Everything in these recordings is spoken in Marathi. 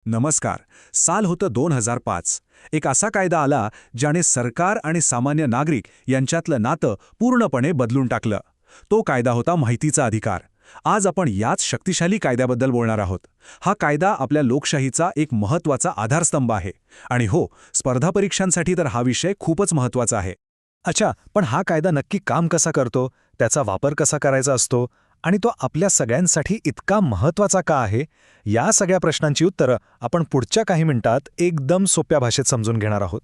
नमस्कार. साल होतं 2005. एक असा कायदा आला ज्याने सरकार आणि सामान्य नागरिक यांच्यातलं नातं पूर्णपणे बदलून टाकलं. तो कायदा होता माहितीचा अधिकार. आज आपण याच शक्तिशाली कायद्याबद्दल बोलणार आहोत. हा कायदा आपल्या लोकशाहीचा एक महत्त्वाचा आधारस्तंभ आहे. आणि हो, स्पर्धा परीक्षांसाठी तर हा विषय खूपच महत्त्वाचा आहे. अच्छा, पण हा कायदा नक्की काम कसा करतो, त्याचा वापर कसा करायचा असतो आणि तो आपल्या सगळ्यांसाठी इतका महत्त्वाचा का आहे, या सगळ्या प्रश्नांची उत्तरं आपण पुढच्या काही मिनिटात एकदम सोप्या भाषेत समजून घेणार आहोत.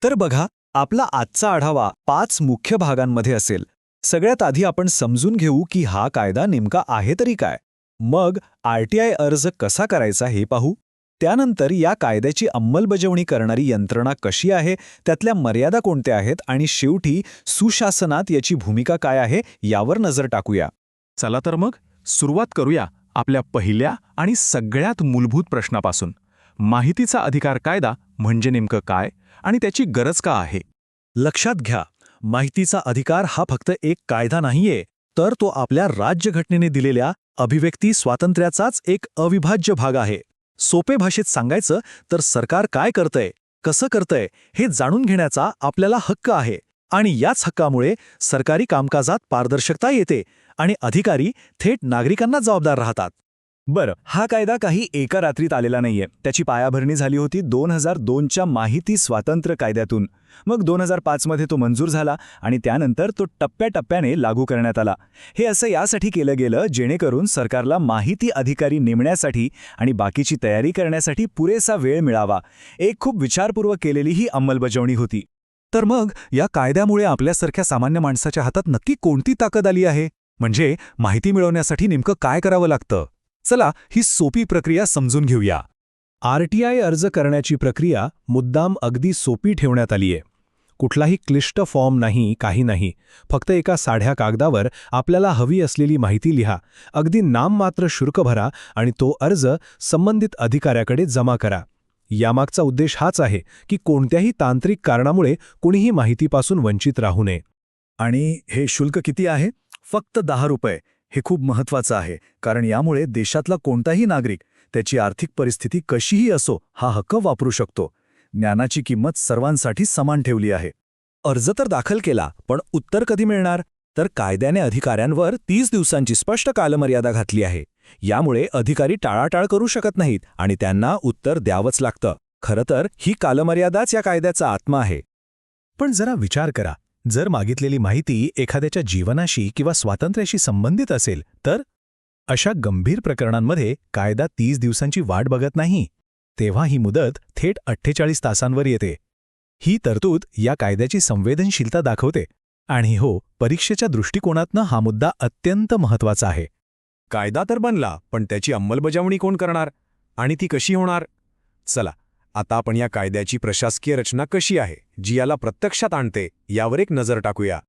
तर बघा, आपला आजचा आढावा 5 मुख्य भागांमध्ये असेल. सगळ्यात आधी आपण समजून घेऊ की हा कायदा नेमका आहे तरी काय. मग आरटीआय अर्ज कसा करायचा हे पाहू. त्यानंतर या कायद्याची अंमलबजावणी करणारी यंत्रणा कशी आहे, त्यातल्या मर्यादा कोणत्या आहेत आणि शेवटी सुशासनात याची भूमिका काय आहे यावर नजर टाकूया. चला तर मग सुरुवात करूया आपल्या पहिल्या आणि सगळ्यात मूलभूत प्रश्नापासून. माहितीचा अधिकार कायदा म्हणजे नेमकं काय आणि त्याची गरज का आहे? लक्षात घ्या, माहितीचा अधिकार हा फक्त एक कायदा नाहीये, तर तो आपल्या राज्यघटनेने दिलेल्या अभिव्यक्ती स्वातंत्र्याचाच एक अविभाज्य भाग आहे. सोपे भाषेत सांगायचं तर सरकार काय करतंय, कसं करतंय हे जाणून घेण्याचा आपल्याला हक्क आहे. आणि याच हक्कामुळे सरकारी कामकाजात पारदर्शकता येते आणि अधिकारी थेट नागरिकांना जबाबदार राहतात. बरं, हा कायदा काही एका रात्रीत आलेला नाहीये. त्याची पायाभरणी झाली होती 2002च्या माहिती स्वातंत्र्य कायद्यातून. मग 2005 मध्ये तो मंजूर झाला आणि त्यानंतर तो टप्प्याटप्प्याने लागू करण्यात आला. हे असं यासाठी केलं गेलं जेणेकरून सरकारला माहिती अधिकारी नेमण्यासाठी आणि बाकीची तयारी करण्यासाठी पुरेसा वेळ मिळावा. एक खूप विचारपूर्वक केलेली ही अंमलबजावणी होती. तर मग या कायद्यामुळे आपल्यासारख्या सामान्य माणसाच्या हातात नक्की कोणती ताकद आली आहे? म्हणजे माहिती मिळवण्यासाठी नेमकं काय करावं लागतं? चला, ही सोपी प्रक्रिया समजून घेऊया. आरटीआय अर्ज करण्याची प्रक्रिया मुद्दाम अगदी सोपी ठेवण्यात आलीये. कुठलाही क्लिष्ट फॉर्म नाही, काही नाही. फक्त एका साध्या कागदावर आपल्याला हवी असलेली माहिती लिहा, अगदी नाममात्र शुल्क भरा आणि तो अर्ज संबंधित अधिकाऱ्याकडे जमा करा. यामागचा उद्देश हाच आहे की कोणत्याही तांत्रिक कारणामुळे कुणीही माहितीपासून वंचित राहू नये. आणि हे शुल्क किती आहे? फक्त 10 रुपये. हे खूप महत्त्वाचं आहे, कारण यामुळे देशातला कोणताही नागरिक, त्याची आर्थिक परिस्थिती कशीही असो, हा हक्क वापरू शकतो. ज्ञानाची किंमत सर्वांसाठी समान ठेवली आहे. अर्ज तर दाखल केला, पण उत्तर कधी मिळणार? तर कायद्याने अधिकाऱ्यांवर 30 दिवसांची स्पष्ट कालमर्यादा घातली आहे. यामुळे अधिकारी टाळाटाळ करू शकत नाहीत आणि त्यांना उत्तर द्यावंच लागतं. खरं तर ही कालमर्यादाच या कायद्याचा आत्मा आहे. पण जरा विचार करा, जर मागितलेली माहिती एखाद्याच्या जीवनाशी किंवा स्वातंत्र्याशी संबंधित असेल तर? अशा गंभीर प्रकरणांमध्ये कायदा 30 दिवसांची वाट बघत नाही. तेव्हा ही मुदत थेट 48 तासांवर येते. ही तरतूद या कायद्याची संवेदनशीलता दाखवते. आणि हो, परीक्षेच्या दृष्टिकोनातनं हा मुद्दा अत्यंत महत्त्वाचा आहे. कायदा तर बनला, पण त्याची अंमलबजावणी कोण करणार आणि ती कशी होणार? चला, आता आपण या कायद्याची प्रशासकीय रचना कशी आहे, जी याला प्रत्यक्षात आणते, यावर एक नजर टाकूया.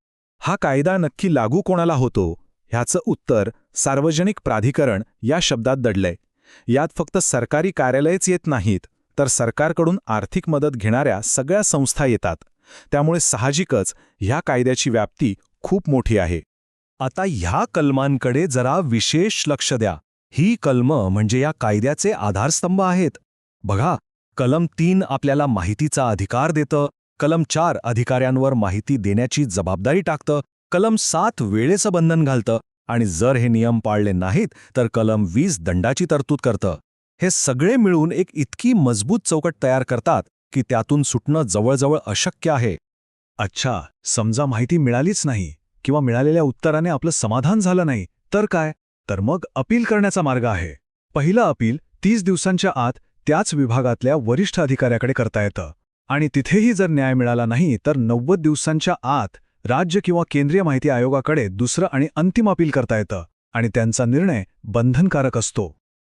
हा कायदा नक्की लागू कोणाला होतो, ह्याचं उत्तर सार्वजनिक प्राधिकरण या शब्दात दडलंय. यात फक्त सरकारी कार्यालयच येत नाहीत, तर सरकारकडून आर्थिक मदत घेणाऱ्या सगळ्या संस्था येतात. त्यामुळे साहजिकच ह्या कायद्याची व्याप्ती खूप मोठी आहे. आता ह्या कलमांकडे जरा विशेष लक्ष द्या. ही कलमं म्हणजे या कायद्याचे आधारस्तंभ आहेत. बघा, कलम 3 आपल्याला माहितीचा अधिकार देतं, कलम 4 अधिकाऱ्यांवर माहिती देण्याची जबाबदारी टाकतं, कलम 7 वेळेचं बंधन घालतं आणि जर हे नियम पाळले नाहीत तर कलम 20 दंडाची तरतूद करतं. हे सगळे मिळून एक इतकी मजबूत चौकट तयार करतात की त्यातून सुटणं जवळजवळ अशक्य आहे. अच्छा, समजा माहिती मिळालीच नाही किंवा मिळालेल्या उत्तराने आपलं समाधान झालं नाही, तर काय? तर मग अपील करण्याचा मार्ग आहे. पहिलं अपील 30 दिवसांच्या आत त्याच विभागातल्या वरिष्ठ अधिकाऱ्याकडे करता येतं. आणि तिथेही जर न्याय मिळाला नाही तर 90 दिवसांच्या आत राज्य किंवा केंद्रीय माहिती आयोगाकडे दुसरं आणि अंतिम अपील करता येतं आणि त्यांचा निर्णय बंधनकारक असतो.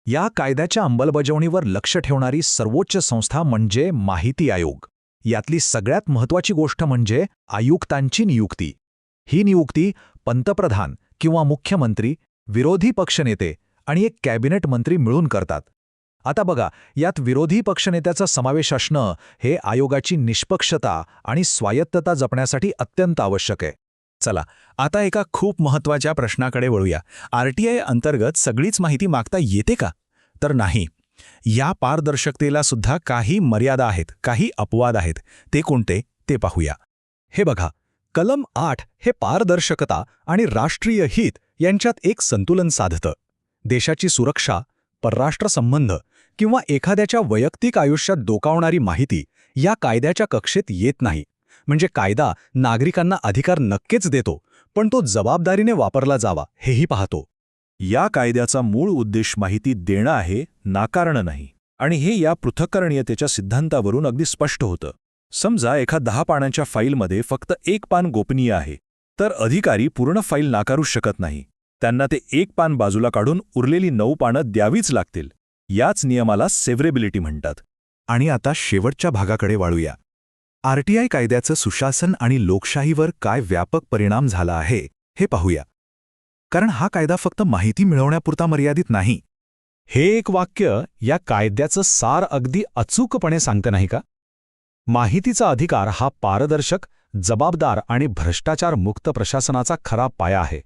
या कायद्याच्या अंमलबजावणीवर लक्ष ठेवणारी सर्वोच्च संस्था म्हणजे माहिती आयोग. यातली सगळ्यात महत्त्वाची गोष्ट म्हणजे आयुक्तांची नियुक्ती. ही नियुक्ती पंतप्रधान किंवा मुख्यमंत्री, विरोधी पक्षनेते आणि एक कॅबिनेट मंत्री मिळून करतात. आता बघा, यात विरोधी पक्षनेत्याचा समावेश असणं हे आयोगाची निष्पक्षता आणि स्वायत्तता जपण्यासाठी अत्यंत आवश्यक आहे. चला, आता एका खूप महत्त्वाच्या प्रश्नाकडे वळूया. आरटीआय अंतर्गत सगळीच माहिती मागता येते का? तर नाही. या पारदर्शकतेला सुद्धा काही मर्यादा आहेत, काही अपवाद आहेत. ते कोणते ते पाहूया. हे बघा, कलम 8 हे पारदर्शकता आणि राष्ट्रीय हित यांच्यात एक संतुलन साधतं. देशाची सुरक्षा, परराष्ट्र संबंध किंवा एखाद्याच्या वैयक्तिक आयुष्यात डोकावणारी माहिती या कायद्याच्या कक्षेत येत नाही. म्हणजे कायदा नागरिकांना अधिकार नक्कीच देतो, पण तो जबाबदारीने वापरला जावा हेही पाहतो. या कायद्याचा मूळ उद्देश माहिती देणं आहे, नाकारणं नाही. आणि हे या पृथक्करणीयतेच्या सिद्धांतावरून अगदी स्पष्ट होतं. समजा एका 10 पानांच्या फाईलमध्ये फक्त 1 पान गोपनीय आहे, तर अधिकारी पूर्ण फाईल नाकारू शकत नाही. त्यांना ते 1 पान बाजूला काढून उरलेली 9 पानं द्यावीच लागतील. याच नियमाला सेव्हरेबिलिटी म्हणतात. आणि आता शेवटच्या भागाकडे वाळूया. आरटीआय कायद्याचं सुशासन आणि लोकशाहीवर काय व्यापक परिणाम झाला आहे हे पाहूया. कारण हा कायदा फक्त माहिती मिळवण्यापुरता मर्यादित नाही. हे एक वाक्य या कायद्याचं सार अगदी अचूकपणे सांगतं नाही का? माहितीचा अधिकार हा पारदर्शक, जबाबदार आणि भ्रष्टाचारमुक्त प्रशासनाचा खरा पाया आहे.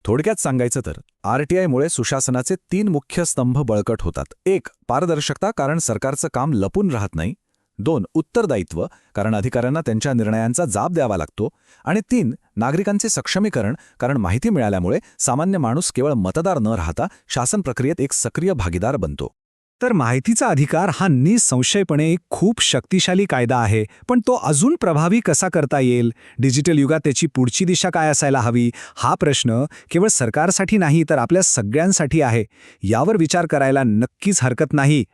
थोडक्यात सांगायचं तर आरटीआयमुळे सुशासनाचे 3 मुख्य स्तंभ बळकट होतात. 1. पारदर्शकता, कारण सरकारचं काम लपून राहत नाही. 2. उत्तरदायित्व, कारण अधिकाऱ्यांना त्यांच्या निर्णयांचा जाब द्यावा लागतो. आणि 3. नागरिकांचे सक्षमीकरण, कारण माहिती मिळाल्यामुळे सामान्य माणूस केवळ मतदार न राहता शासन प्रक्रियेत एक सक्रिय भागीदार बनतो. तर माहितीचा अधिकार हा निसंशयपणे एक खूप शक्तिशाली कायदा आहे, पण तो अजून प्रभावी कसा करता येईल? डिजिटल युगात त्याची पुढची दिशा काय असायला हवी? हा प्रश्न केवळ सरकारसाठी नाही, तर आपल्या सगळ्यांसाठी आहे. यावर विचार करायला नक्कीच हरकत नाही.